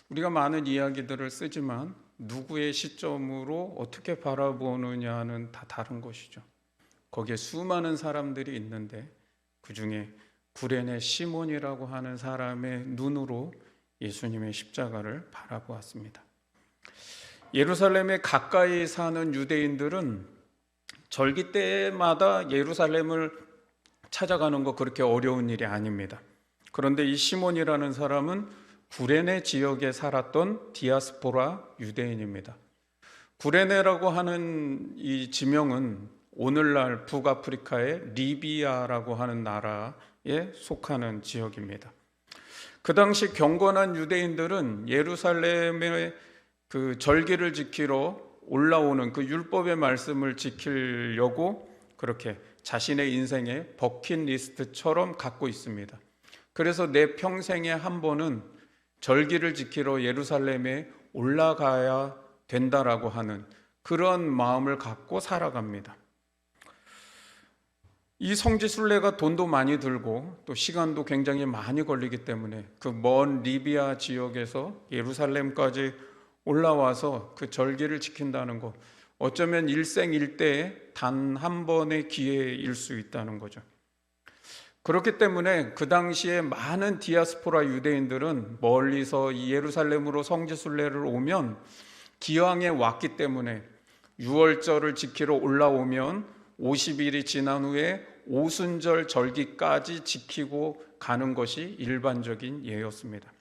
우리가 많은 이야기들을 쓰지만 누구의 시점으로 어떻게 바라보느냐는 다 다른 것이죠. 거기에 수많은 사람들이 있는데 그 중에 구레네 시몬이라고 하는 사람의 눈으로 예수님의 십자가를 바라보았습니다. 예루살렘에 가까이 사는 유대인들은 절기 때마다 예루살렘을 찾아가는 거 그렇게 어려운 일이 아닙니다. 그런데 이 시몬이라는 사람은 구레네 지역에 살았던 디아스포라 유대인입니다. 구레네라고 하는 이 지명은 오늘날 북아프리카의 리비아라고 하는 나라에 속하는 지역입니다. 그 당시 경건한 유대인들은 예루살렘의 그 절기를 지키러 올라오는 그 율법의 말씀을 지키려고 그렇게 자신의 인생의 버킷리스트처럼 갖고 있습니다. 그래서 내 평생에 한 번은 절기를 지키러 예루살렘에 올라가야 된다라고 하는 그런 마음을 갖고 살아갑니다. 이 성지순례가 돈도 많이 들고 또 시간도 굉장히 많이 걸리기 때문에 그 먼 리비아 지역에서 예루살렘까지 올라와서 그 절기를 지킨다는 것, 어쩌면 일생일대에 단 한 번의 기회일 수 있다는 거죠. 그렇기 때문에 그 당시에 많은 디아스포라 유대인들은 멀리서 이 예루살렘으로 성지순례를 오면 기왕에 왔기 때문에 유월절을 지키러 올라오면 50일이 지난 후에 오순절 절기까지 지키고 가는 것이 일반적인 예였습니다.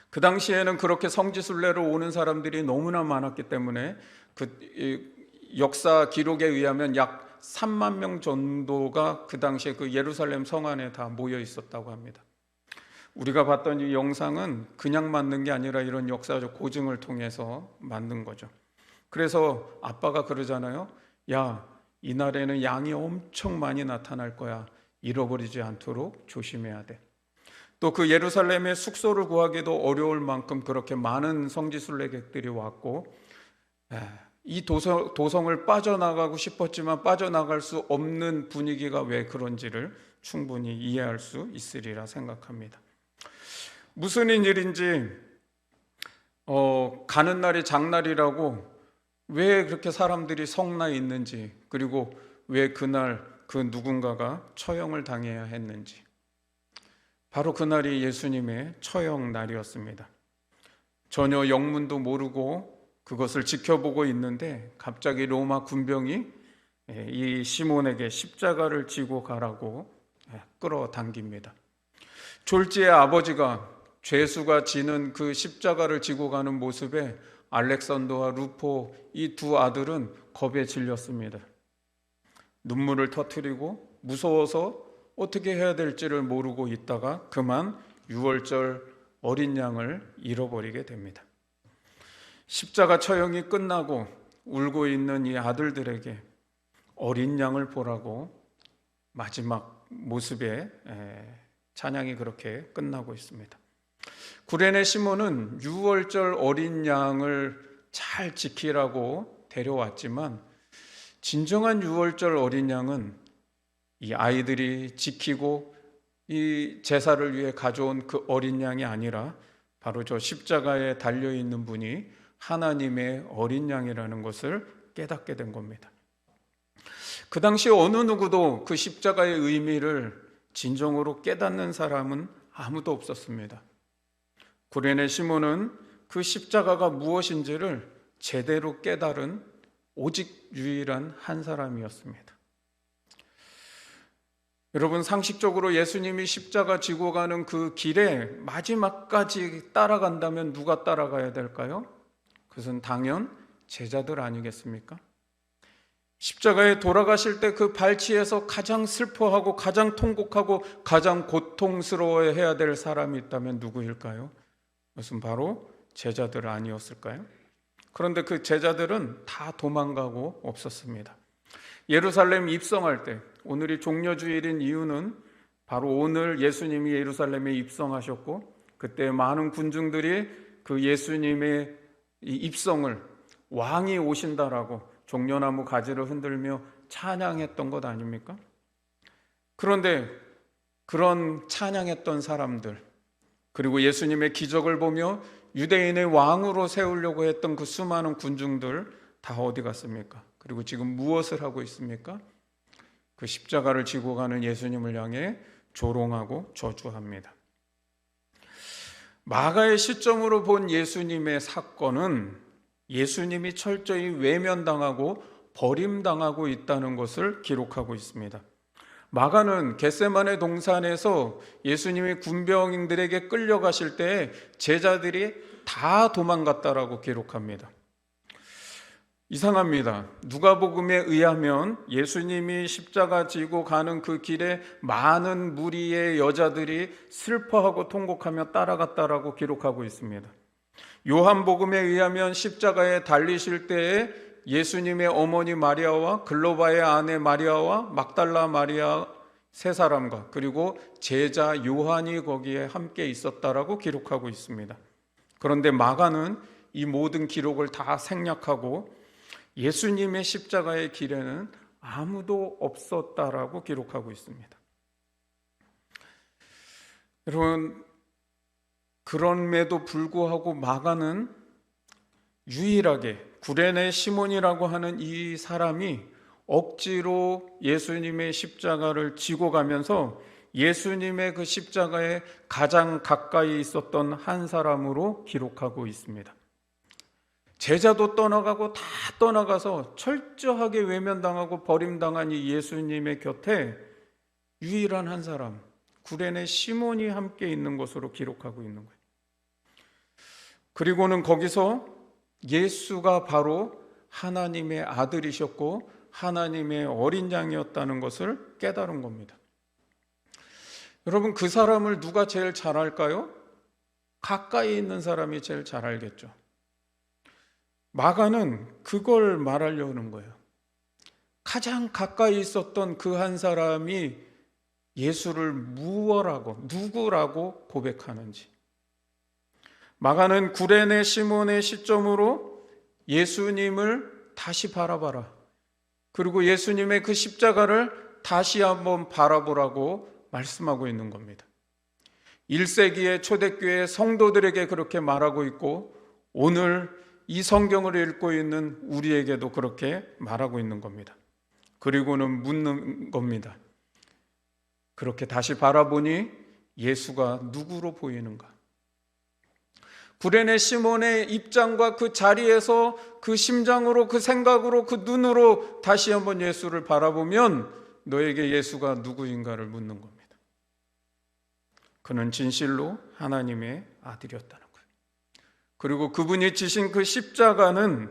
그 당시에는 그렇게 성지순례로 오는 사람들이 너무나 많았기 때문에 그 역사 기록에 의하면 약 3만 명 정도가 그 당시에 그 예루살렘 성 안에 다 모여 있었다고 합니다. 우리가 봤던 이 영상은 그냥 만든 게 아니라 이런 역사적 고증을 통해서 만든 거죠. 그래서 아빠가 그러잖아요. 야, 이날에는 양이 엄청 많이 나타날 거야. 잃어버리지 않도록 조심해야 돼. 또 그 예루살렘에 숙소를 구하기도 어려울 만큼 그렇게 많은 성지순례객들이 왔고, 이 도성을 빠져나가고 싶었지만 빠져나갈 수 없는 분위기가 왜 그런지를 충분히 이해할 수 있으리라 생각합니다. 무슨 일인지 가는 날이 장날이라고 왜 그렇게 사람들이 성나 있는지, 그리고 왜 그날 그 누군가가 처형을 당해야 했는지, 바로 그날이 예수님의 처형 날이었습니다. 전혀 영문도 모르고 그것을 지켜보고 있는데 갑자기 로마 군병이 이 시몬에게 십자가를 지고 가라고 끌어당깁니다. 졸지의 아버지가 죄수가 지는 그 십자가를 지고 가는 모습에 알렉산더와 루포 이 두 아들은 겁에 질렸습니다. 눈물을 터뜨리고 무서워서 어떻게 해야 될지를 모르고 있다가 그만 유월절 어린 양을 잃어버리게 됩니다. 십자가 처형이 끝나고 울고 있는 이 아들들에게 어린 양을 보라고 마지막 모습의 찬양이 그렇게 끝나고 있습니다. 구레네 시몬은 유월절 어린 양을 잘 지키라고 데려왔지만 진정한 유월절 어린 양은 이 아이들이 지키고 이 제사를 위해 가져온 그 어린 양이 아니라 바로 저 십자가에 달려있는 분이 하나님의 어린 양이라는 것을 깨닫게 된 겁니다. 그 당시 어느 누구도 그 십자가의 의미를 진정으로 깨닫는 사람은 아무도 없었습니다. 구레네 시몬은 그 십자가가 무엇인지를 제대로 깨달은 오직 유일한 한 사람이었습니다. 여러분, 상식적으로 예수님이 십자가 지고 가는 그 길에 마지막까지 따라간다면 누가 따라가야 될까요? 그것은 당연 제자들 아니겠습니까? 십자가에 돌아가실 때 그 발치에서 가장 슬퍼하고 가장 통곡하고 가장 고통스러워해야 될 사람이 있다면 누구일까요? 그것은 바로 제자들 아니었을까요? 그런데 그 제자들은 다 도망가고 없었습니다. 예루살렘 입성할 때, 오늘이 종려주일인 이유는 바로 오늘 예수님이 예루살렘에 입성하셨고 그때 많은 군중들이 그 예수님의 이 입성을 왕이 오신다라고 종려나무 가지를 흔들며 찬양했던 것 아닙니까? 그런데 그런 찬양했던 사람들, 그리고 예수님의 기적을 보며 유대인의 왕으로 세우려고 했던 그 수많은 군중들 다 어디 갔습니까? 그리고 지금 무엇을 하고 있습니까? 그 십자가를 지고 가는 예수님을 향해 조롱하고 저주합니다. 마가의 시점으로 본 예수님의 사건은 예수님이 철저히 외면당하고 버림당하고 있다는 것을 기록하고 있습니다. 마가는 겟세마네 동산에서 예수님이 군병들에게 끌려가실 때 제자들이 다 도망갔다라고 기록합니다. 이상합니다. 누가복음에 의하면 예수님이 십자가 지고 가는 그 길에 많은 무리의 여자들이 슬퍼하고 통곡하며 따라갔다라고 기록하고 있습니다. 요한복음에 의하면 십자가에 달리실 때에 예수님의 어머니 마리아와 글로바의 아내 마리아와 막달라 마리아 세 사람과 그리고 제자 요한이 거기에 함께 있었다라고 기록하고 있습니다. 그런데 마가는 이 모든 기록을 다 생략하고 예수님의 십자가의 길에는 아무도 없었다라고 기록하고 있습니다. 여러분, 그럼에도 불구하고 마가는 유일하게 구레네 시몬이라고 하는 이 사람이 억지로 예수님의 십자가를 지고 가면서 예수님의 그 십자가에 가장 가까이 있었던 한 사람으로 기록하고 있습니다. 제자도 떠나가고 다 떠나가서 철저하게 외면당하고 버림당한 이 예수님의 곁에 유일한 한 사람, 구레네 시몬이 함께 있는 것으로 기록하고 있는 거예요. 그리고는 거기서 예수가 바로 하나님의 아들이셨고 하나님의 어린 양이었다는 것을 깨달은 겁니다. 여러분, 그 사람을 누가 제일 잘 알까요? 가까이 있는 사람이 제일 잘 알겠죠. 마가는 그걸 말하려는 거예요. 가장 가까이 있었던 그 한 사람이 예수를 누구라고 고백하는지. 마가는 구레네 시몬의 시점으로 예수님을 다시 바라봐라. 그리고 예수님의 그 십자가를 다시 한번 바라보라고 말씀하고 있는 겁니다. 1세기의 초대교회 성도들에게 그렇게 말하고 있고 오늘 이 성경을 읽고 있는 우리에게도 그렇게 말하고 있는 겁니다. 그리고는 묻는 겁니다. 그렇게 다시 바라보니 예수가 누구로 보이는가? 구레네 시몬의 입장과 그 자리에서 그 심장으로 그 생각으로 그 눈으로 다시 한번 예수를 바라보면 너에게 예수가 누구인가를 묻는 겁니다. 그는 진실로 하나님의 아들이었다는 거예요. 그리고 그분이 지신 그 십자가는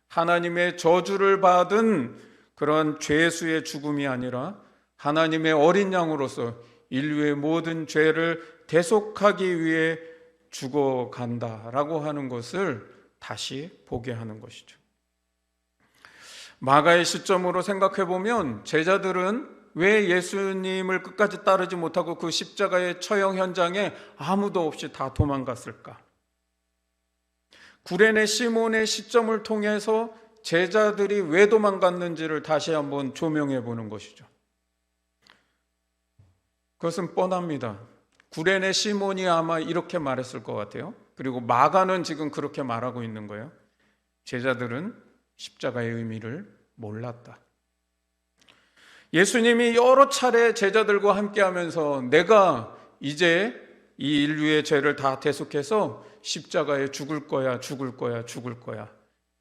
하나님의 저주를 받은 그런 죄수의 죽음이 아니라 하나님의 어린 양으로서 인류의 모든 죄를 대속하기 위해 죽어간다라고 하는 것을 다시 보게 하는 것이죠. 마가의 시점으로 생각해 보면 제자들은 왜 예수님을 끝까지 따르지 못하고 그 십자가의 처형 현장에 아무도 없이 다 도망갔을까? 구레네 시몬의 시점을 통해서 제자들이 왜 도망갔는지를 다시 한번 조명해 보는 것이죠. 그것은 뻔합니다. 구레네 시몬이 아마 이렇게 말했을 것 같아요. 그리고 마가는 지금 그렇게 말하고 있는 거예요. 제자들은 십자가의 의미를 몰랐다. 예수님이 여러 차례 제자들과 함께 하면서 내가 이제 이 인류의 죄를 다 대속해서 십자가에 죽을 거야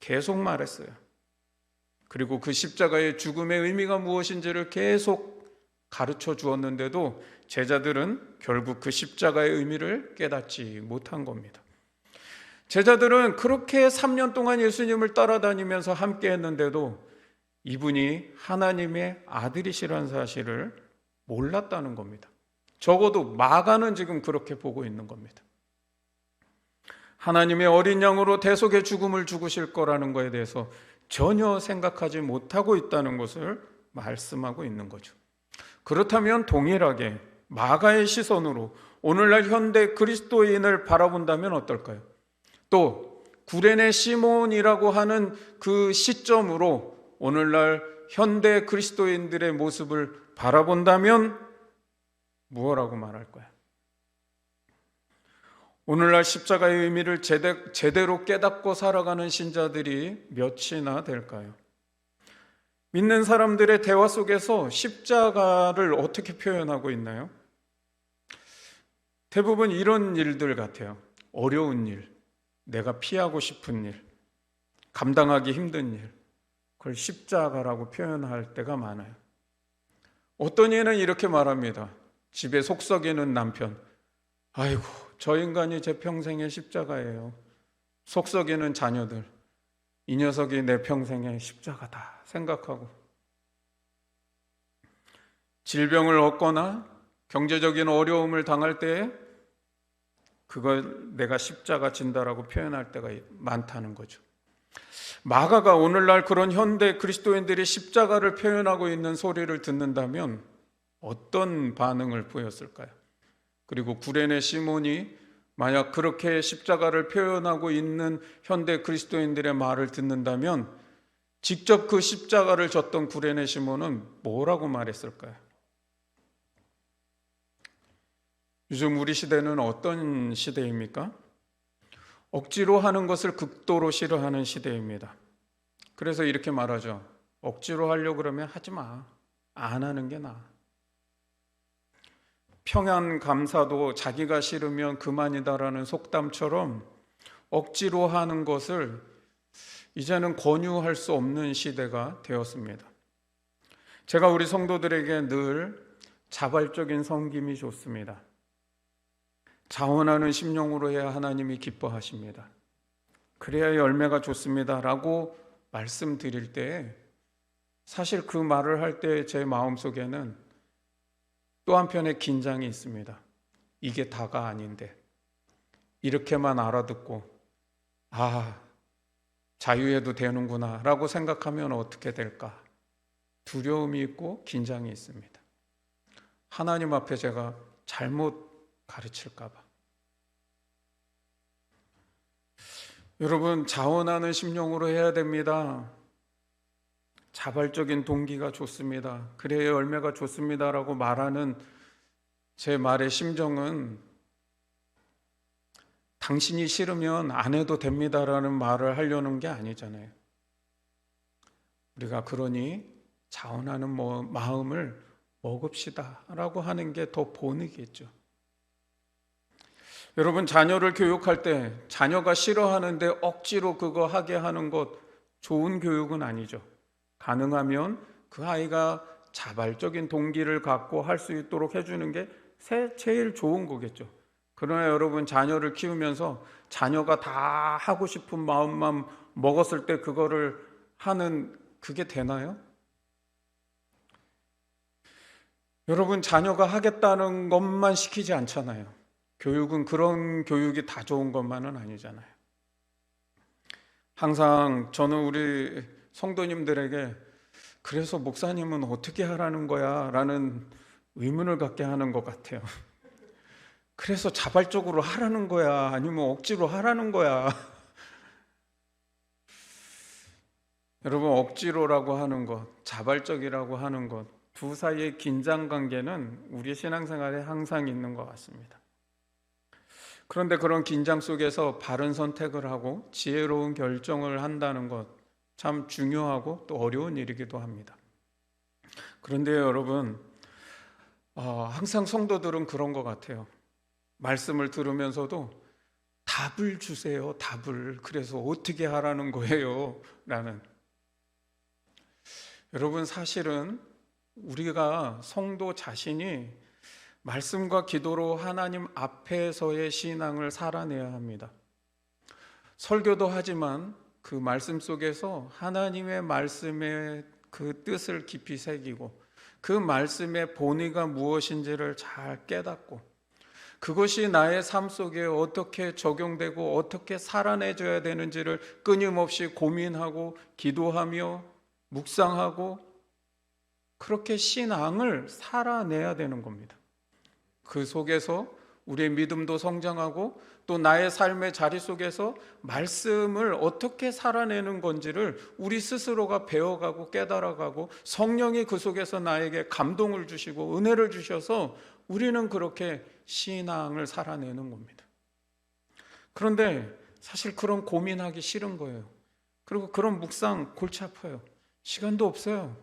계속 말했어요. 그리고 그 십자가의 죽음의 의미가 무엇인지를 계속 가르쳐 주었는데도 제자들은 결국 그 십자가의 의미를 깨닫지 못한 겁니다. 제자들은 그렇게 3년 동안 예수님을 따라다니면서 함께 했는데도 이분이 하나님의 아들이시라는 사실을 몰랐다는 겁니다. 적어도 마가는 지금 그렇게 보고 있는 겁니다. 하나님의 어린 양으로 대속의 죽음을 죽으실 거라는 것에 대해서 전혀 생각하지 못하고 있다는 것을 말씀하고 있는 거죠. 그렇다면 동일하게 마가의 시선으로 오늘날 현대 그리스도인을 바라본다면 어떨까요? 또 구레네 시몬이라고 하는 그 시점으로 오늘날 현대 그리스도인들의 모습을 바라본다면 무엇라고 말할까요? 오늘날 십자가의 의미를 제대로 깨닫고 살아가는 신자들이 몇이나 될까요? 믿는 사람들의 대화 속에서 십자가를 어떻게 표현하고 있나요? 대부분 이런 일들 같아요. 어려운 일, 내가 피하고 싶은 일, 감당하기 힘든 일, 그걸 십자가라고 표현할 때가 많아요. 어떤 이는 이렇게 말합니다. 집에 속 썩이는 남편, 아이고 저 인간이 제 평생의 십자가예요. 속 썩이는 자녀들, 이 녀석이 내 평생의 십자가다 생각하고, 질병을 얻거나 경제적인 어려움을 당할 때에 그걸 내가 십자가 진다라고 표현할 때가 많다는 거죠. 마가가 오늘날 그런 현대 그리스도인들이 십자가를 표현하고 있는 소리를 듣는다면 어떤 반응을 보였을까요? 그리고 구레네 시몬이 만약 그렇게 십자가를 표현하고 있는 현대 그리스도인들의 말을 듣는다면 직접 그 십자가를 졌던 구레네 시몬은 뭐라고 말했을까요? 요즘 우리 시대는 어떤 시대입니까? 억지로 하는 것을 극도로 싫어하는 시대입니다. 그래서 이렇게 말하죠. 억지로 하려고 그러면 하지 마. 안 하는 게 나아. 평안 감사도 자기가 싫으면 그만이다라는 속담처럼 억지로 하는 것을 이제는 권유할 수 없는 시대가 되었습니다. 제가 우리 성도들에게 늘 자발적인 섬김이 좋습니다. 자원하는 심령으로 해야 하나님이 기뻐하십니다. 그래야 열매가 좋습니다 라고 말씀드릴 때 사실 그 말을 할 때 제 마음속에는 또 한편의 긴장이 있습니다. 이게 다가 아닌데 이렇게만 알아듣고 자유해도 되는구나 라고 생각하면 어떻게 될까? 두려움이 있고 긴장이 있습니다. 하나님 앞에 제가 잘못 가르칠까 봐. 여러분, 자원하는 심령으로 해야 됩니다. 자발적인 동기가 좋습니다. 그래야 열매가 좋습니다라고 말하는 제 말의 심정은 당신이 싫으면 안 해도 됩니다라는 말을 하려는 게 아니잖아요. 우리가 그러니 자원하는 마음을 먹읍시다라고 하는 게 더 본이겠죠. 여러분, 자녀를 교육할 때 자녀가 싫어하는데 억지로 그거 하게 하는 것 좋은 교육은 아니죠. 가능하면 그 아이가 자발적인 동기를 갖고 할 수 있도록 해주는 게 제일 좋은 거겠죠. 그러나 여러분, 자녀를 키우면서 자녀가 다 하고 싶은 마음만 먹었을 때 그거를 하는 그게 되나요? 여러분, 자녀가 하겠다는 것만 시키지 않잖아요. 교육은 그런 교육이 다 좋은 것만은 아니잖아요. 항상 저는 우리 성도님들에게 그래서 목사님은 어떻게 하라는 거야? 라는 의문을 갖게 하는 것 같아요. 그래서 자발적으로 하라는 거야? 아니면 억지로 하라는 거야? 여러분, 억지로라고 하는 것, 자발적이라고 하는 것, 두 사이의 긴장 관계는 우리 신앙생활에 항상 있는 것 같습니다. 그런데 그런 긴장 속에서 바른 선택을 하고 지혜로운 결정을 한다는 것 참 중요하고 또 어려운 일이기도 합니다. 그런데 여러분, 항상 성도들은 그런 것 같아요. 말씀을 들으면서도 답을 주세요, 답을. 그래서 어떻게 하라는 거예요? 라는. 여러분, 사실은 우리가 성도 자신이 말씀과 기도로 하나님 앞에서의 신앙을 살아내야 합니다. 설교도 하지만 그 말씀 속에서 하나님의 말씀의 그 뜻을 깊이 새기고 그 말씀의 본의가 무엇인지를 잘 깨닫고 그것이 나의 삶 속에 어떻게 적용되고 어떻게 살아내줘야 되는지를 끊임없이 고민하고 기도하며 묵상하고 그렇게 신앙을 살아내야 되는 겁니다. 그 속에서 우리의 믿음도 성장하고 또 나의 삶의 자리 속에서 말씀을 어떻게 살아내는 건지를 우리 스스로가 배워가고 깨달아가고 성령이 그 속에서 나에게 감동을 주시고 은혜를 주셔서 우리는 그렇게 신앙을 살아내는 겁니다. 그런데 사실 그런 고민하기 싫은 거예요. 그리고 그런 묵상 골치 아파요. 시간도 없어요.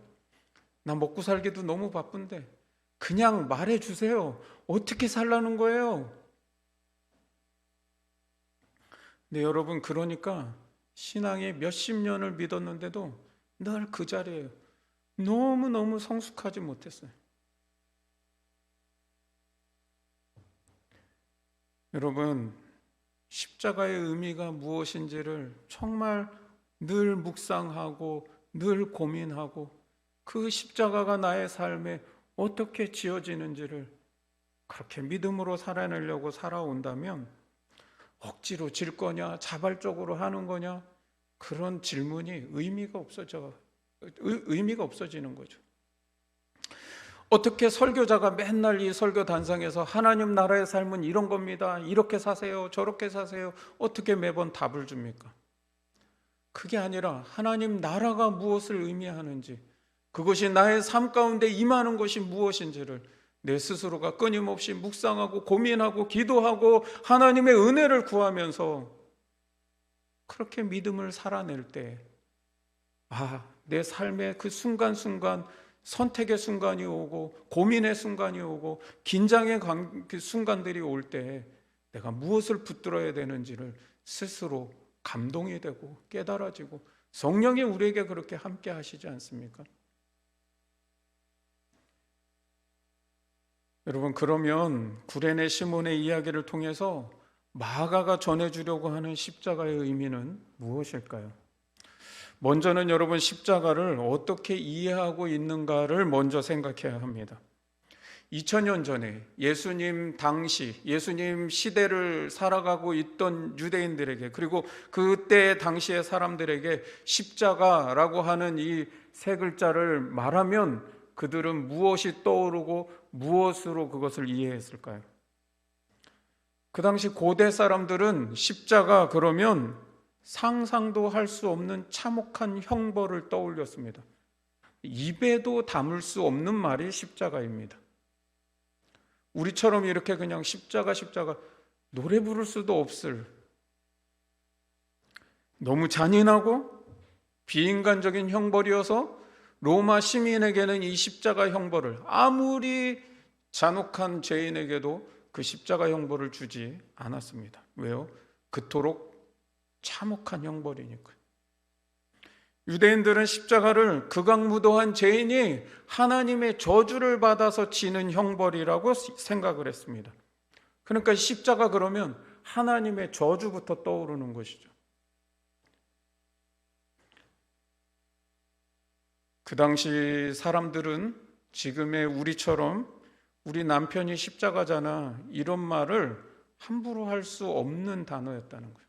나 먹고 살기도 너무 바쁜데 그냥 말해 주세요. 어떻게 살라는 거예요? 네, 여러분, 그러니까 신앙에 몇십 년을 믿었는데도 늘 그 자리예요. 너무너무 성숙하지 못했어요. 여러분, 십자가의 의미가 무엇인지를 정말 늘 묵상하고 늘 고민하고 그 십자가가 나의 삶에 어떻게 지어지는지를 그렇게 믿음으로 살아내려고 살아온다면 억지로 질 거냐, 자발적으로 하는 거냐, 그런 질문이 의미가 없어지는 거죠. 어떻게 설교자가 맨날 이 설교 단상에서 하나님 나라의 삶은 이런 겁니다, 이렇게 사세요, 저렇게 사세요, 어떻게 매번 답을 줍니까? 그게 아니라 하나님 나라가 무엇을 의미하는지, 그것이 나의 삶 가운데 임하는 것이 무엇인지를 내 스스로가 끊임없이 묵상하고 고민하고 기도하고 하나님의 은혜를 구하면서 그렇게 믿음을 살아낼 때, 내 삶의 그 순간순간, 선택의 순간이 오고 고민의 순간이 오고 긴장의 그 순간들이 올 때 내가 무엇을 붙들어야 되는지를 스스로 감동이 되고 깨달아지고, 성령이 우리에게 그렇게 함께 하시지 않습니까? 여러분, 그러면 구레네 시몬의 이야기를 통해서 마가가 전해주려고 하는 십자가의 의미는 무엇일까요? 먼저는 여러분, 십자가를 어떻게 이해하고 있는가를 먼저 생각해야 합니다. 2000년 전에 예수님 시대를 살아가고 있던 유대인들에게, 그리고 그때 당시의 사람들에게 십자가라고 하는 이 세 글자를 말하면 그들은 무엇이 떠오르고 무엇으로 그것을 이해했을까요? 그 당시 고대 사람들은 십자가 그러면 상상도 할 수 없는 참혹한 형벌을 떠올렸습니다. 입에도 담을 수 없는 말이 십자가입니다. 우리처럼 이렇게 그냥 십자가 노래 부를 수도 없을, 너무 잔인하고 비인간적인 형벌이어서 로마 시민에게는 이 십자가 형벌을, 아무리 잔혹한 죄인에게도 그 십자가 형벌을 주지 않았습니다. 왜요? 그토록 참혹한 형벌이니까. 유대인들은 십자가를 극악무도한 죄인이 하나님의 저주를 받아서 지는 형벌이라고 생각을 했습니다. 그러니까 십자가 그러면 하나님의 저주부터 떠오르는 것이죠. 그 당시 사람들은 지금의 우리처럼 우리 남편이 십자가잖아, 이런 말을 함부로 할 수 없는 단어였다는 거예요.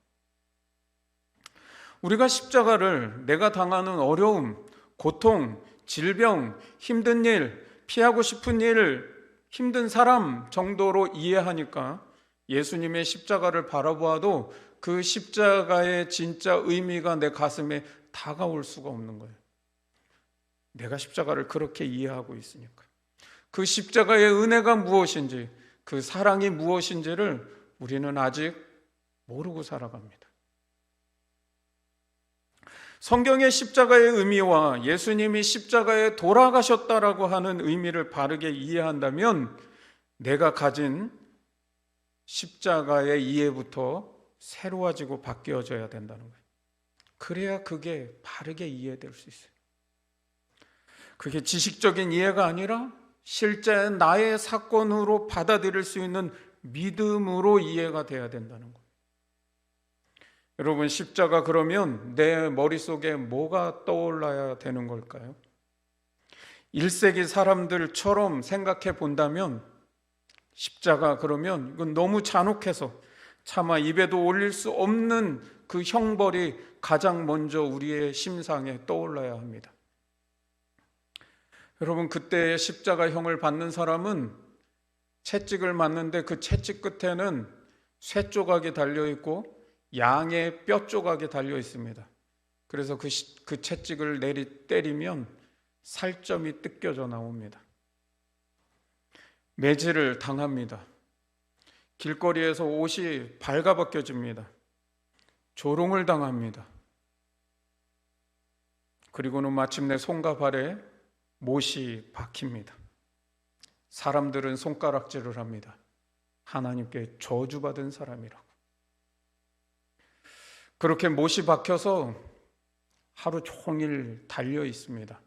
우리가 십자가를 내가 당하는 어려움, 고통, 질병, 힘든 일, 피하고 싶은 일, 힘든 사람 정도로 이해하니까 예수님의 십자가를 바라보아도 그 십자가의 진짜 의미가 내 가슴에 다가올 수가 없는 거예요. 내가 십자가를 그렇게 이해하고 있으니까. 그 십자가의 은혜가 무엇인지, 그 사랑이 무엇인지를 우리는 아직 모르고 살아갑니다. 성경의 십자가의 의미와 예수님이 십자가에 돌아가셨다라고 하는 의미를 바르게 이해한다면 내가 가진 십자가의 이해부터 새로워지고 바뀌어져야 된다는 거예요. 그래야 그게 바르게 이해될 수 있어요. 그게 지식적인 이해가 아니라 실제 나의 사건으로 받아들일 수 있는 믿음으로 이해가 돼야 된다는 거예요. 여러분, 십자가 그러면 내 머릿속에 뭐가 떠올라야 되는 걸까요? 1세기 사람들처럼 생각해 본다면 십자가 그러면 이건 너무 잔혹해서 차마 입에도 올릴 수 없는 그 형벌이 가장 먼저 우리의 심상에 떠올라야 합니다. 여러분, 그때 십자가형을 받는 사람은 채찍을 맞는데 그 채찍 끝에는 쇠 조각이 달려있고 양의 뼈 조각이 달려 있습니다. 그래서 그 채찍을 때리면 살점이 뜯겨져 나옵니다. 매질을 당합니다. 길거리에서 옷이 발가벗겨집니다. 조롱을 당합니다. 그리고는 마침내 손과 발에 못이 박힙니다. 사람들은 손가락질을 합니다. 하나님께 저주받은 사람이라고. 그렇게 못이 박혀서 하루 종일 달려 있습니다.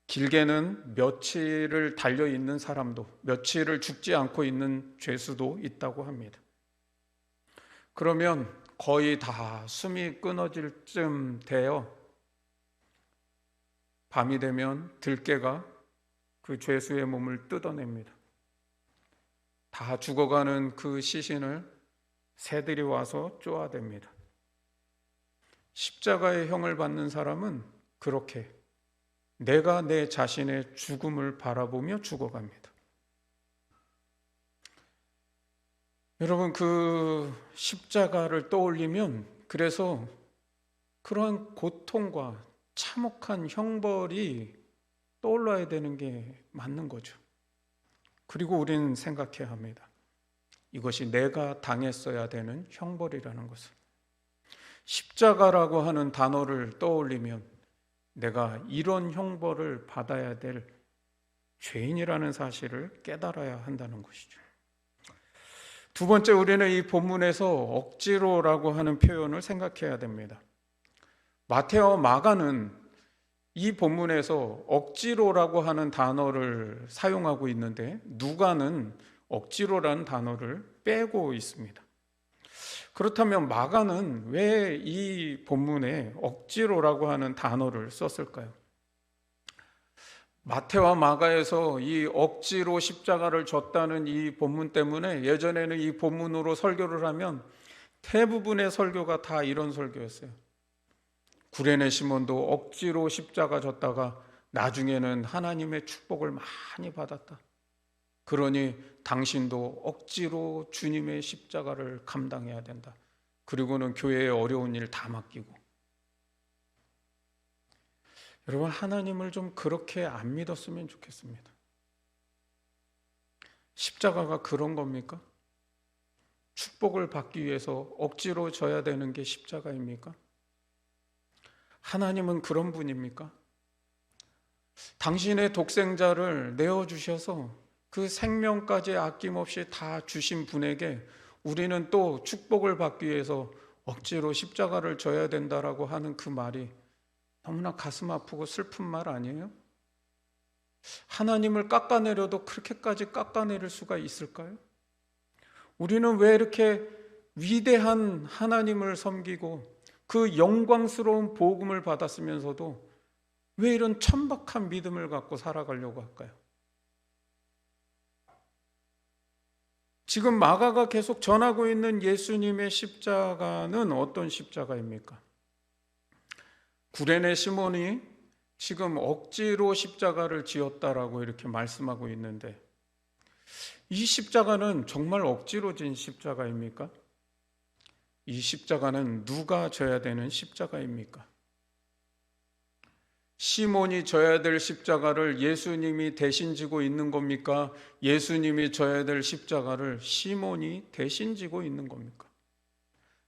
길게는 며칠을 달려 있는 사람도, 며칠을 죽지 않고 있는 죄수도 있다고 합니다. 그러면 거의 다 숨이 끊어질 쯤 되어 밤이 되면 들깨가 그 죄수의 몸을 뜯어냅니다. 다 죽어가는 그 시신을 새들이 와서 쪼아댑니다. 십자가의 형을 받는 사람은 그렇게 내가 내 자신의 죽음을 바라보며 죽어갑니다. 여러분, 그 십자가를 떠올리면 그래서 그러한 고통과 참혹한 형벌이 떠올라야 되는 게 맞는 거죠. 그리고 우리는 생각해야 합니다. 이것이 내가 당했어야 되는 형벌이라는 것을. 십자가라고 하는 단어를 떠올리면 내가 이런 형벌을 받아야 될 죄인이라는 사실을 깨달아야 한다는 것이죠. 두 번째, 우리는 이 본문에서 억지로라고 하는 표현을 생각해야 됩니다. 마태와 마가는 이 본문에서 억지로라고 하는 단어를 사용하고 있는데 누가는 억지로라는 단어를 빼고 있습니다. 그렇다면 마가는 왜 이 본문에 억지로라고 하는 단어를 썼을까요? 마태와 마가에서 이 억지로 십자가를 졌다는 이 본문 때문에 예전에는 이 본문으로 설교를 하면 대부분의 설교가 다 이런 설교였어요. 구레네 시몬도 억지로 십자가 졌다가 나중에는 하나님의 축복을 많이 받았다. 그러니 당신도 억지로 주님의 십자가를 감당해야 된다. 그리고는 교회의 어려운 일 다 맡기고. 여러분, 하나님을 좀 그렇게 안 믿었으면 좋겠습니다. 십자가가 그런 겁니까? 축복을 받기 위해서 억지로 져야 되는 게 십자가입니까? 하나님은 그런 분입니까? 당신의 독생자를 내어주셔서 그 생명까지 아낌없이 다 주신 분에게 우리는 또 축복을 받기 위해서 억지로 십자가를 져야 된다라고 하는 그 말이 너무나 가슴 아프고 슬픈 말 아니에요? 하나님을 깎아내려도 그렇게까지 깎아내릴 수가 있을까요? 우리는 왜 이렇게 위대한 하나님을 섬기고 그 영광스러운 복음을 받았으면서도 왜 이런 천박한 믿음을 갖고 살아가려고 할까요? 지금 마가가 계속 전하고 있는 예수님의 십자가는 어떤 십자가입니까? 구레네 시몬이 지금 억지로 십자가를 지었다라고 이렇게 말씀하고 있는데 이 십자가는 정말 억지로 진 십자가입니까? 이 십자가는 누가 져야 되는 십자가입니까? 시몬이 져야 될 십자가를 예수님이 대신 지고 있는 겁니까? 예수님이 져야 될 십자가를 시몬이 대신 지고 있는 겁니까?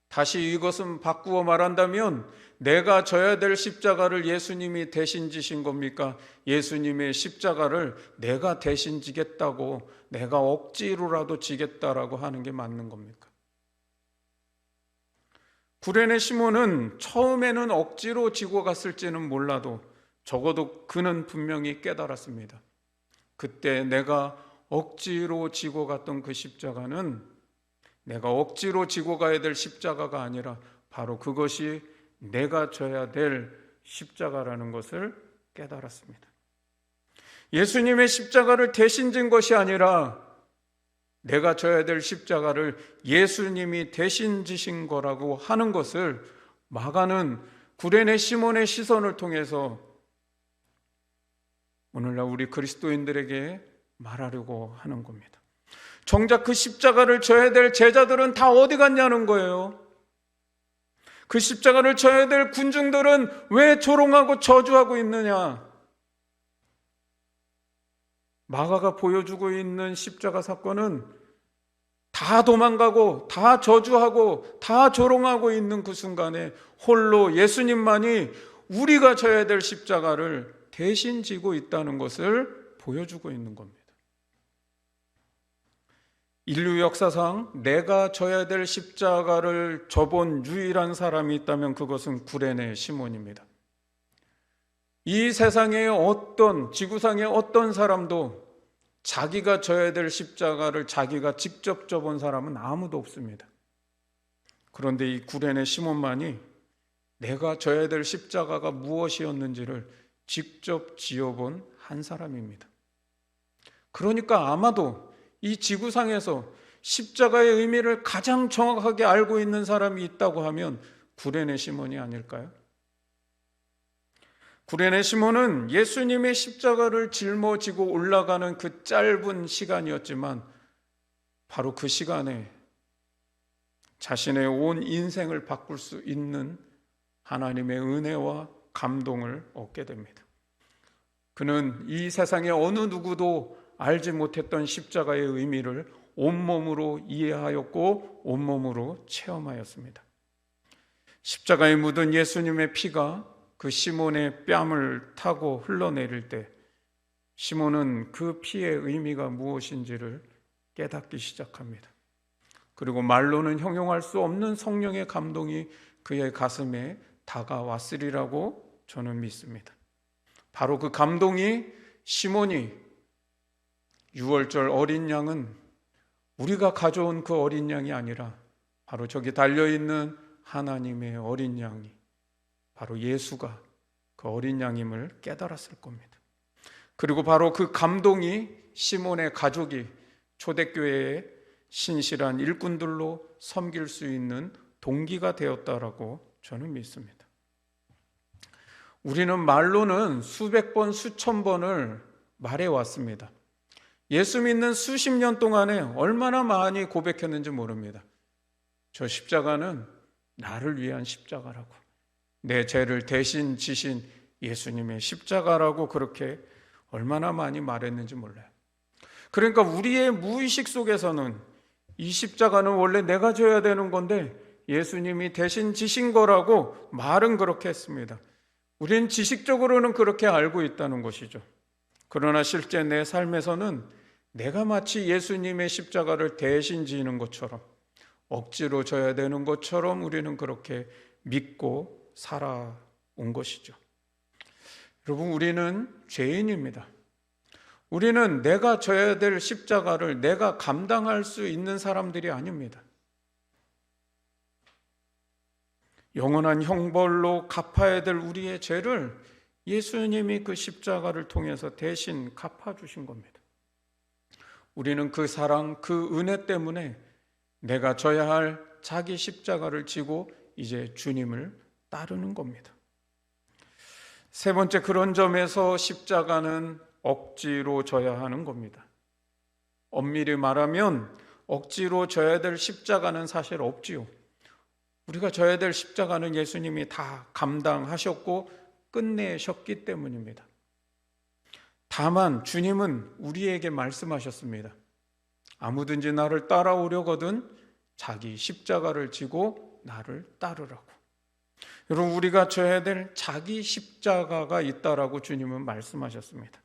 다시 이것은 바꾸어 말한다면 내가 져야 될 십자가를 예수님이 대신 지신 겁니까? 예수님의 십자가를 내가 대신 지겠다고, 내가 억지로라도 지겠다라고 하는 게 맞는 겁니까? 구레네 시몬은 처음에는 억지로 지고 갔을지는 몰라도 적어도 그는 분명히 깨달았습니다. 그때 내가 억지로 지고 갔던 그 십자가는 내가 억지로 지고 가야 될 십자가가 아니라 바로 그것이 내가 져야 될 십자가라는 것을 깨달았습니다. 예수님의 십자가를 대신 진 것이 아니라 내가 져야 될 십자가를 예수님이 대신 지신 거라고 하는 것을 마가는 구레네 시몬의 시선을 통해서 오늘날 우리 그리스도인들에게 말하려고 하는 겁니다. 정작 그 십자가를 져야 될 제자들은 다 어디 갔냐는 거예요. 그 십자가를 져야 될 군중들은 왜 조롱하고 저주하고 있느냐? 마가가 보여주고 있는 십자가 사건은 다 도망가고 다 저주하고 다 조롱하고 있는 그 순간에 홀로 예수님만이 우리가 져야 될 십자가를 대신 지고 있다는 것을 보여주고 있는 겁니다. 인류 역사상 내가 져야 될 십자가를 져본 유일한 사람이 있다면 그것은 구레네 시몬입니다. 이 세상의 지구상의 어떤 사람도 자기가 져야 될 십자가를 자기가 직접 져본 사람은 아무도 없습니다. 그런데 이 구레네 시몬만이 내가 져야 될 십자가가 무엇이었는지를 직접 지어본 한 사람입니다. 그러니까 아마도 이 지구상에서 십자가의 의미를 가장 정확하게 알고 있는 사람이 있다고 하면 구레네 시몬이 아닐까요? 구레네 시몬은 예수님의 십자가를 짊어지고 올라가는 그 짧은 시간이었지만 바로 그 시간에 자신의 온 인생을 바꿀 수 있는 하나님의 은혜와 감동을 얻게 됩니다. 그는 이 세상의 어느 누구도 알지 못했던 십자가의 의미를 온몸으로 이해하였고 온몸으로 체험하였습니다. 십자가에 묻은 예수님의 피가 그 시몬의 뺨을 타고 흘러내릴 때 시몬은 그 피의 의미가 무엇인지를 깨닫기 시작합니다. 그리고 말로는 형용할 수 없는 성령의 감동이 그의 가슴에 다가왔으리라고 저는 믿습니다. 바로 그 감동이 시몬이 6월절 어린 양은 우리가 가져온 그 어린 양이 아니라 바로 저기 달려있는 하나님의 어린 양이 바로 예수가 그 어린 양임을 깨달았을 겁니다. 그리고 바로 그 감동이 시몬의 가족이 초대교회의 신실한 일꾼들로 섬길 수 있는 동기가 되었다라고 저는 믿습니다. 우리는 말로는 수백 번, 수천 번을 말해왔습니다. 예수 믿는 수십 년 동안에 얼마나 많이 고백했는지 모릅니다. 저 십자가는 나를 위한 십자가라고, 내 죄를 대신 지신 예수님의 십자가라고 그렇게 얼마나 많이 말했는지 몰라요. 그러니까 우리의 무의식 속에서는 이 십자가는 원래 내가 져야 되는 건데 예수님이 대신 지신 거라고 말은 그렇게 했습니다. 우리는 지식적으로는 그렇게 알고 있다는 것이죠. 그러나 실제 내 삶에서는 내가 마치 예수님의 십자가를 대신 지는 것처럼 억지로 져야 되는 것처럼 우리는 그렇게 믿고 살아온 것이죠. 여러분, 우리는 죄인입니다. 우리는 내가 져야 될 십자가를 내가 감당할 수 있는 사람들이 아닙니다. 영원한 형벌로 갚아야 될 우리의 죄를 예수님이 그 십자가를 통해서 대신 갚아주신 겁니다. 우리는 그 사랑, 그 은혜 때문에 내가 져야 할 자기 십자가를 지고 이제 주님을 따르는 겁니다. 세 번째, 그런 점에서 십자가는 억지로 져야 하는 겁니다. 엄밀히 말하면 억지로 져야 될 십자가는 사실 없지요. 우리가 져야 될 십자가는 예수님이 다 감당하셨고 끝내셨기 때문입니다. 다만 주님은 우리에게 말씀하셨습니다. 아무든지 나를 따라오려거든 자기 십자가를 지고 나를 따르라고. 여러분, 우리가 져야 될 자기 십자가가 있다라고 주님은 말씀하셨습니다.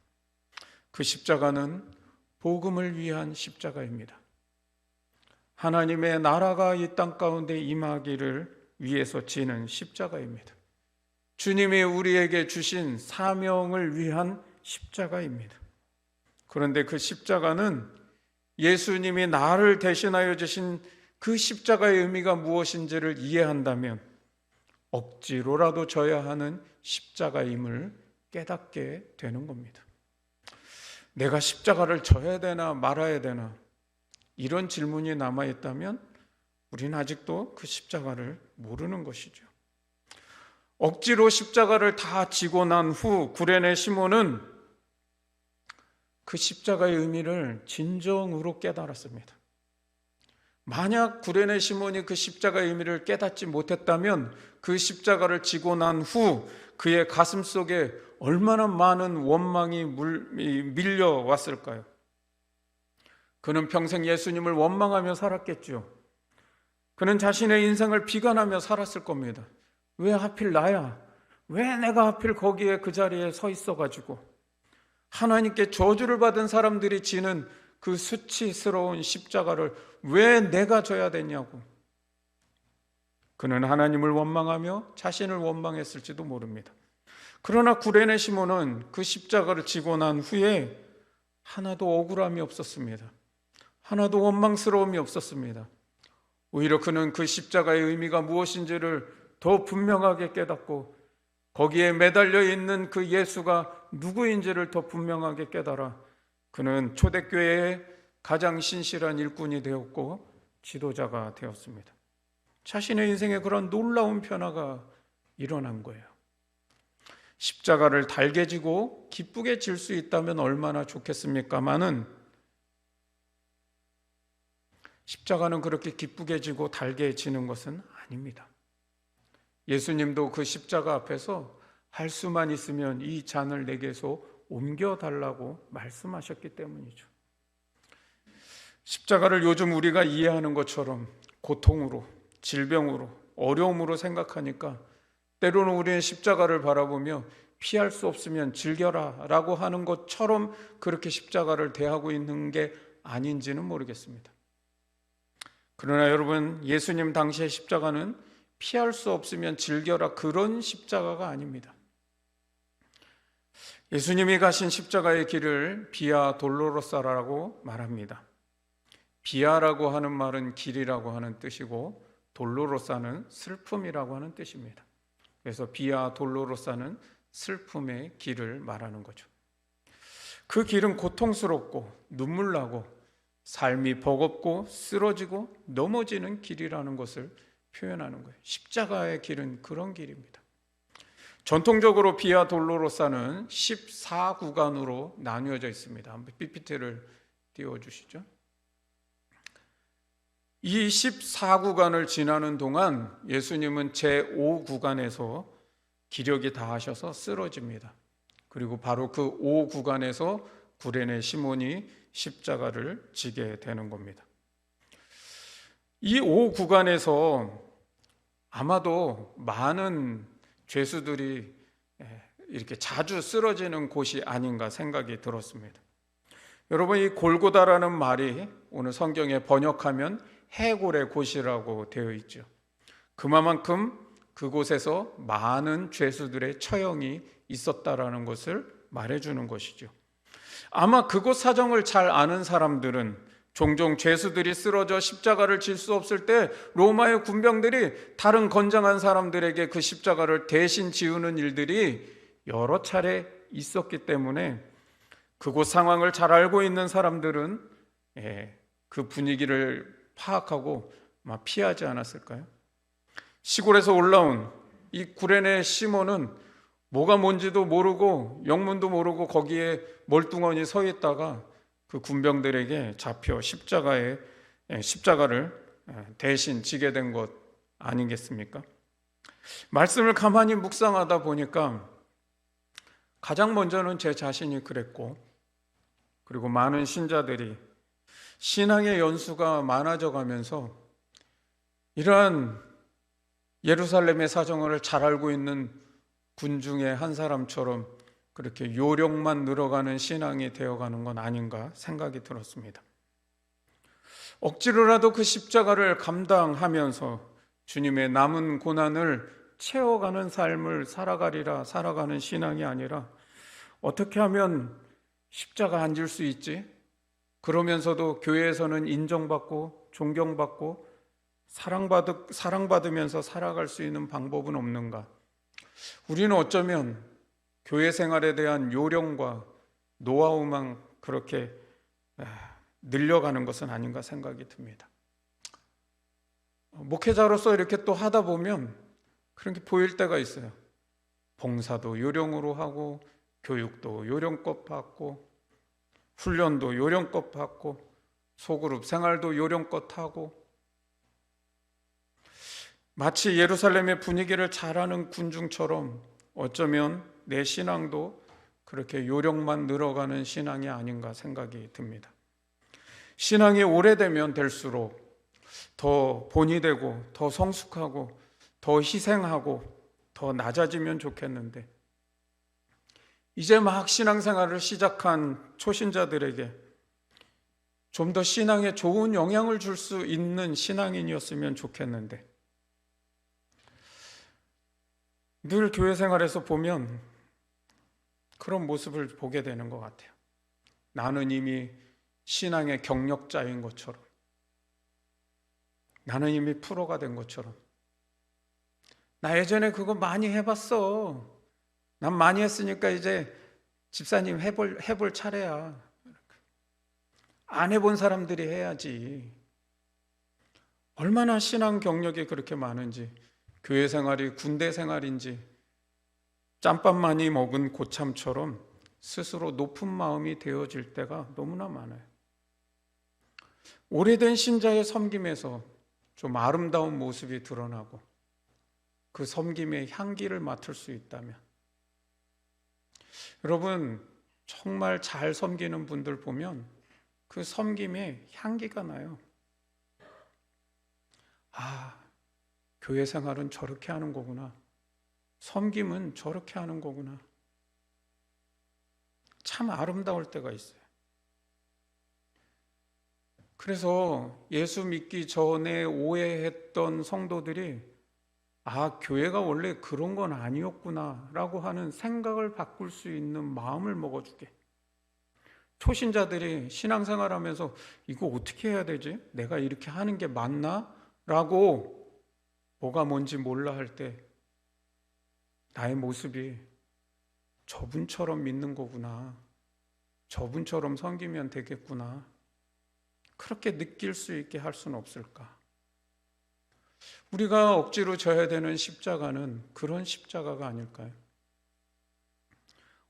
그 십자가는 복음을 위한 십자가입니다. 하나님의 나라가 이 땅 가운데 임하기를 위해서 지는 십자가입니다. 주님이 우리에게 주신 사명을 위한 십자가입니다. 그런데 그 십자가는 예수님이 나를 대신하여 주신 그 십자가의 의미가 무엇인지를 이해한다면 억지로라도 져야 하는 십자가임을 깨닫게 되는 겁니다. 내가 십자가를 져야 되나 말아야 되나 이런 질문이 남아있다면 우리는 아직도 그 십자가를 모르는 것이죠. 억지로 십자가를 다 지고 난 후 구레네 시몬은 그 십자가의 의미를 진정으로 깨달았습니다. 만약 구레네 시몬이 그 십자가의 의미를 깨닫지 못했다면 그 십자가를 지고 난 후 그의 가슴 속에 얼마나 많은 원망이 밀려왔을까요? 그는 평생 예수님을 원망하며 살았겠죠. 그는 자신의 인생을 비관하며 살았을 겁니다. 왜 하필 나야? 왜 내가 하필 거기에 그 자리에 서 있어가지고 하나님께 저주를 받은 사람들이 지는 그 수치스러운 십자가를 왜 내가 져야 되냐고. 그는 하나님을 원망하며 자신을 원망했을지도 모릅니다. 그러나 구레네 시몬은 그 십자가를 지고 난 후에 하나도 억울함이 없었습니다. 하나도 원망스러움이 없었습니다. 오히려 그는 그 십자가의 의미가 무엇인지를 더 분명하게 깨닫고 거기에 매달려 있는 그 예수가 누구인지를 더 분명하게 깨달아 그는 초대교회의 가장 신실한 일꾼이 되었고 지도자가 되었습니다. 자신의 인생에 그런 놀라운 변화가 일어난 거예요. 십자가를 달게 지고 기쁘게 질 수 있다면 얼마나 좋겠습니까마는 십자가는 그렇게 기쁘게 지고 달게 지는 것은 아닙니다. 예수님도 그 십자가 앞에서 할 수만 있으면 이 잔을 내게서 옮겨달라고 말씀하셨기 때문이죠. 십자가를 요즘 우리가 이해하는 것처럼 고통으로, 질병으로, 어려움으로 생각하니까 때로는 우리는 십자가를 바라보며 피할 수 없으면 즐겨라 라고 하는 것처럼 그렇게 십자가를 대하고 있는 게 아닌지는 모르겠습니다. 그러나 여러분, 예수님 당시의 십자가는 피할 수 없으면 즐겨라 그런 십자가가 아닙니다. 예수님이 가신 십자가의 길을 비아 돌로로사라고 말합니다. 비아라고 하는 말은 길이라고 하는 뜻이고 돌로로사는 슬픔이라고 하는 뜻입니다. 그래서 비아 돌로로사는 슬픔의 길을 말하는 거죠. 그 길은 고통스럽고 눈물나고 삶이 버겁고 쓰러지고 넘어지는 길이라는 것을 표현하는 거예요. 십자가의 길은 그런 길입니다. 전통적으로 비아 돌로로사는 14구간으로 나뉘어져 있습니다. 한번 PPT를 띄워주시죠. 이 14구간을 지나는 동안 예수님은 제5구간에서 기력이 다하셔서 쓰러집니다. 그리고 바로 그 5구간에서 구레네 시몬이 십자가를 지게 되는 겁니다. 이 5구간에서 아마도 많은 죄수들이 이렇게 자주 쓰러지는 곳이 아닌가 생각이 들었습니다. 여러분, 이 골고다라는 말이 오늘 성경에 번역하면 해골의 곳이라고 되어 있죠. 그만큼 그곳에서 많은 죄수들의 처형이 있었다라는 것을 말해주는 것이죠. 아마 그곳 사정을 잘 아는 사람들은 종종 죄수들이 쓰러져 십자가를 질 수 없을 때 로마의 군병들이 다른 건장한 사람들에게 그 십자가를 대신 지우는 일들이 여러 차례 있었기 때문에 그곳 상황을 잘 알고 있는 사람들은 그 분위기를 파악하고 피하지 않았을까요? 시골에서 올라온 이 구레네 시몬은 뭐가 뭔지도 모르고 영문도 모르고 거기에 멀뚱하니 서 있다가 그 군병들에게 잡혀 십자가를 대신 지게 된 것 아니겠습니까? 말씀을 가만히 묵상하다 보니까 가장 먼저는 제 자신이 그랬고, 그리고 많은 신자들이 신앙의 연수가 많아져 가면서 이러한 예루살렘의 사정을 잘 알고 있는 군 중에 한 사람처럼 그렇게 요령만 늘어가는 신앙이 되어가는 건 아닌가 생각이 들었습니다. 억지로라도 그 십자가를 감당하면서 주님의 남은 고난을 채워가는 삶을 살아가는 신앙이 아니라 어떻게 하면 십자가 안 질 수 있지? 그러면서도 교회에서는 인정받고 존경받고 사랑받으면서 살아갈 수 있는 방법은 없는가? 우리는 어쩌면 교회 생활에 대한 요령과 노하우만 그렇게 늘려가는 것은 아닌가 생각이 듭니다. 목회자로서 이렇게 또 하다 보면 그런 게 보일 때가 있어요. 봉사도 요령으로 하고 교육도 요령껏 받고 훈련도 요령껏 받고 소그룹 생활도 요령껏 하고 마치 예루살렘의 분위기를 잘 아는 군중처럼 어쩌면 내 신앙도 그렇게 요령만 늘어가는 신앙이 아닌가 생각이 듭니다. 신앙이 오래되면 될수록 더 본이 되고 더 성숙하고 더 희생하고 더 낮아지면 좋겠는데, 이제 막 신앙생활을 시작한 초신자들에게 좀 더 신앙에 좋은 영향을 줄 수 있는 신앙인이었으면 좋겠는데, 늘 교회 생활에서 보면 그런 모습을 보게 되는 것 같아요. 나는 이미 신앙의 경력자인 것처럼, 나는 이미 프로가 된 것처럼, 나 예전에 그거 많이 해봤어, 난 많이 했으니까 이제 집사님 해볼 차례야, 안 해본 사람들이 해야지. 얼마나 신앙 경력이 그렇게 많은지, 교회 생활이 군대 생활인지 짬밥 많이 먹은 고참처럼 스스로 높은 마음이 되어질 때가 너무나 많아요. 오래된 신자의 섬김에서 좀 아름다운 모습이 드러나고 그 섬김의 향기를 맡을 수 있다면, 여러분 정말 잘 섬기는 분들 보면 그 섬김에 향기가 나요. 아, 교회 생활은 저렇게 하는 거구나, 섬김은 저렇게 하는 거구나. 참 아름다울 때가 있어요. 그래서 예수 믿기 전에 오해했던 성도들이 교회가 원래 그런 건 아니었구나 라고 하는 생각을 바꿀 수 있는 마음을 먹어주게, 초신자들이 신앙생활 하면서 이거 어떻게 해야 되지? 내가 이렇게 하는 게 맞나? 라고 뭐가 뭔지 몰라 할 때 나의 모습이 저분처럼 믿는 거구나, 저분처럼 섬기면 되겠구나, 그렇게 느낄 수 있게 할 수는 없을까? 우리가 억지로 져야 되는 십자가는 그런 십자가가 아닐까요?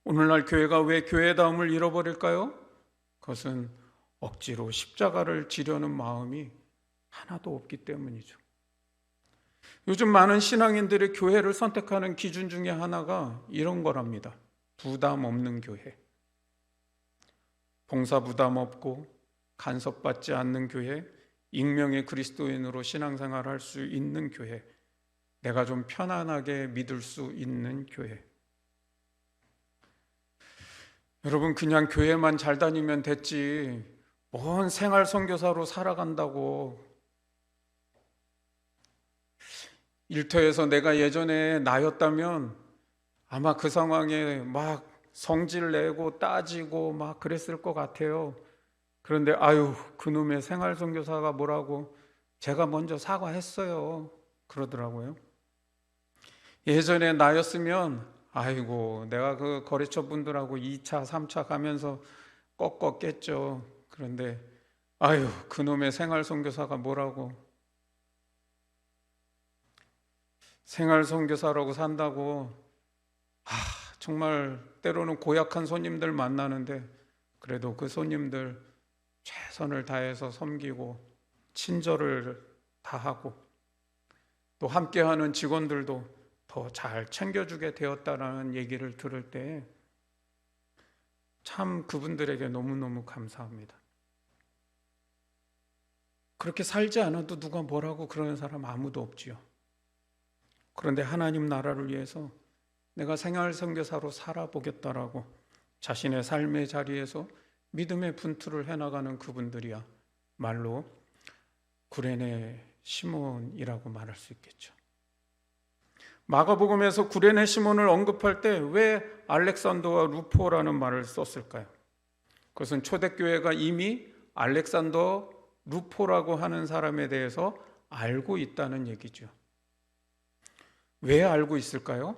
오늘날 교회가 왜 교회다움을 잃어버릴까요? 그것은 억지로 십자가를 지려는 마음이 하나도 없기 때문이죠. 요즘 많은 신앙인들이 교회를 선택하는 기준 중에 하나가 이런 거랍니다. 부담 없는 교회, 봉사 부담 없고 간섭받지 않는 교회, 익명의 그리스도인으로 신앙생활할 수 있는 교회, 내가 좀 편안하게 믿을 수 있는 교회. 여러분, 그냥 교회만 잘 다니면 됐지 뭔 생활 선교사로 살아간다고. 일터에서 내가 예전에 나였다면 아마 그 상황에 막 성질 내고 따지고 막 그랬을 것 같아요. 그런데 그놈의 생활 선교사가 뭐라고, 제가 먼저 사과했어요 그러더라고요. 예전에 나였으면 내가 그 거래처 분들하고 2차 3차 가면서 꺾었겠죠. 그런데 그놈의 생활 선교사가 뭐라고, 생활 선교사라고 산다고 정말 때로는 고약한 손님들 만나는데 그래도 그 손님들 최선을 다해서 섬기고 친절을 다하고 또 함께하는 직원들도 더 잘 챙겨주게 되었다는 얘기를 들을 때 참 그분들에게 너무너무 감사합니다. 그렇게 살지 않아도 누가 뭐라고 그러는 사람 아무도 없지요. 그런데 하나님 나라를 위해서 내가 생활 선교사로 살아보겠다라고 자신의 삶의 자리에서 믿음의 분투를 해나가는 그분들이야 말로 구레네 시몬이라고 말할 수 있겠죠. 마가복음에서 구레네 시몬을 언급할 때 왜 알렉산더와 루포라는 말을 썼을까요? 그것은 초대교회가 이미 알렉산더 루포라고 하는 사람에 대해서 알고 있다는 얘기죠. 왜 알고 있을까요?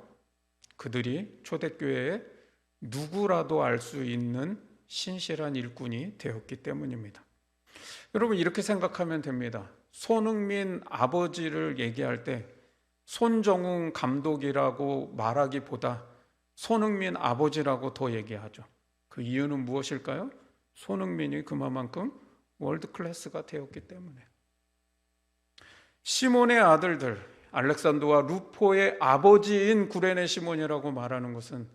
그들이 초대교회에 누구라도 알 수 있는 신실한 일꾼이 되었기 때문입니다. 여러분, 이렇게 생각하면 됩니다. 손흥민 아버지를 얘기할 때 손정웅 감독이라고 말하기보다 손흥민 아버지라고 더 얘기하죠. 그 이유는 무엇일까요? 손흥민이 그만큼 월드 클래스가 되었기 때문에. 시몬의 아들들, 알렉산더와 루포의 아버지인 구레네 시몬이라고 말하는 것은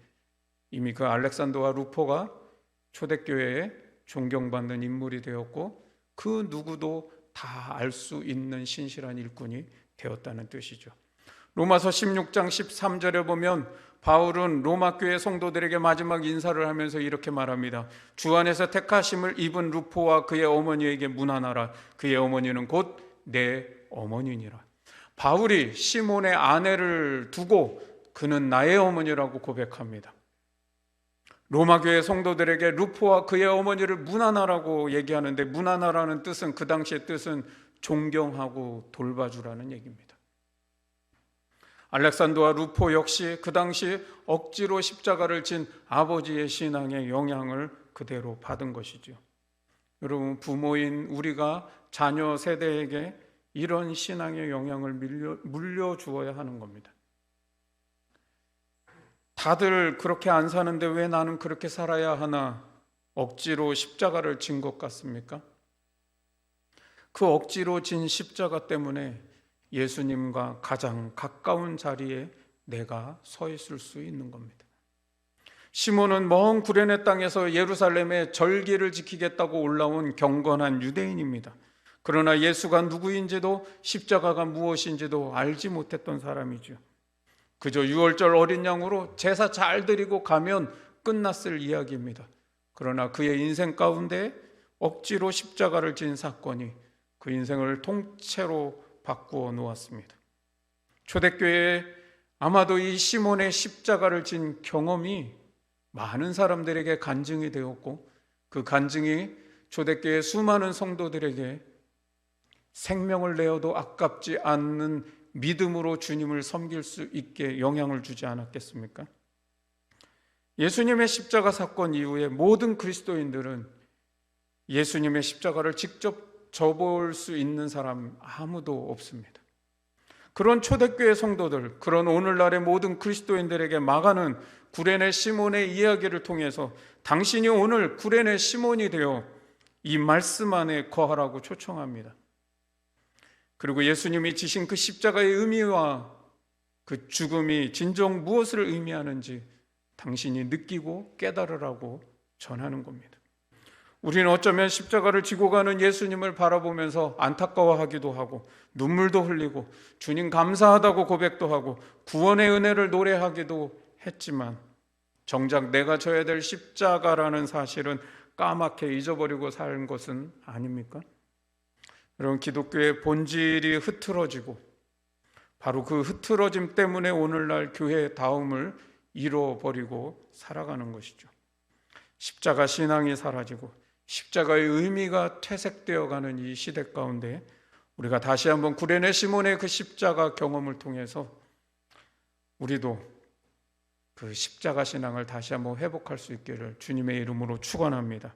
이미 그 알렉산더와 루포가 초대교회에 존경받는 인물이 되었고 그 누구도 다 알 수 있는 신실한 일꾼이 되었다는 뜻이죠. 로마서 16장 13절에 보면 바울은 로마 교회 성도들에게 마지막 인사를 하면서 이렇게 말합니다. 주 안에서 택하심을 입은 루포와 그의 어머니에게 문안하라. 그의 어머니는 곧 내 어머니니라. 바울이 시몬의 아내를 두고 그는 나의 어머니라고 고백합니다. 로마 교회 성도들에게 루포와 그의 어머니를 문안하라고 얘기하는데, 문안하라는 뜻은, 그 당시의 뜻은 존경하고 돌봐주라는 얘기입니다. 알렉산더와 루포 역시 그 당시 억지로 십자가를 진 아버지의 신앙의 영향을 그대로 받은 것이죠. 여러분, 부모인 우리가 자녀 세대에게 이런 신앙의 영향을 물려주어야 하는 겁니다. 다들 그렇게 안 사는데 왜 나는 그렇게 살아야 하나, 억지로 십자가를 진 것 같습니까? 그 억지로 진 십자가 때문에 예수님과 가장 가까운 자리에 내가 서 있을 수 있는 겁니다. 시몬은 먼 구레네 땅에서 예루살렘의 절기를 지키겠다고 올라온 경건한 유대인입니다. 그러나 예수가 누구인지도 십자가가 무엇인지도 알지 못했던 사람이죠. 그저 유월절 어린 양으로 제사 잘 드리고 가면 끝났을 이야기입니다. 그러나 그의 인생 가운데 억지로 십자가를 진 사건이 그 인생을 통째로 바꾸어 놓았습니다. 초대교회에 아마도 이 시몬의 십자가를 진 경험이 많은 사람들에게 간증이 되었고, 그 간증이 초대교회 수많은 성도들에게 생명을 내어도 아깝지 않는 믿음으로 주님을 섬길 수 있게 영향을 주지 않았겠습니까? 예수님의 십자가 사건 이후에 모든 그리스도인들은 예수님의 십자가를 직접 져볼 수 있는 사람 아무도 없습니다. 그런 초대교회 성도들, 그런 오늘날의 모든 그리스도인들에게 마가는 구레네 시몬의 이야기를 통해서 당신이 오늘 구레네 시몬이 되어 이 말씀 안에 거하라고 초청합니다. 그리고 예수님이 지신 그 십자가의 의미와 그 죽음이 진정 무엇을 의미하는지 당신이 느끼고 깨달으라고 전하는 겁니다. 우리는 어쩌면 십자가를 지고 가는 예수님을 바라보면서 안타까워하기도 하고 눈물도 흘리고 주님 감사하다고 고백도 하고 구원의 은혜를 노래하기도 했지만, 정작 내가 져야 될 십자가라는 사실은 까맣게 잊어버리고 산 것은 아닙니까? 여러분, 기독교의 본질이 흐트러지고 바로 그 흐트러짐 때문에 오늘날 교회의 다움을 잃어버리고 살아가는 것이죠. 십자가 신앙이 사라지고 십자가의 의미가 퇴색되어가는 이 시대 가운데 우리가 다시 한번 구레네 시몬의 그 십자가 경험을 통해서 우리도 그 십자가 신앙을 다시 한번 회복할 수 있기를 주님의 이름으로 축원합니다.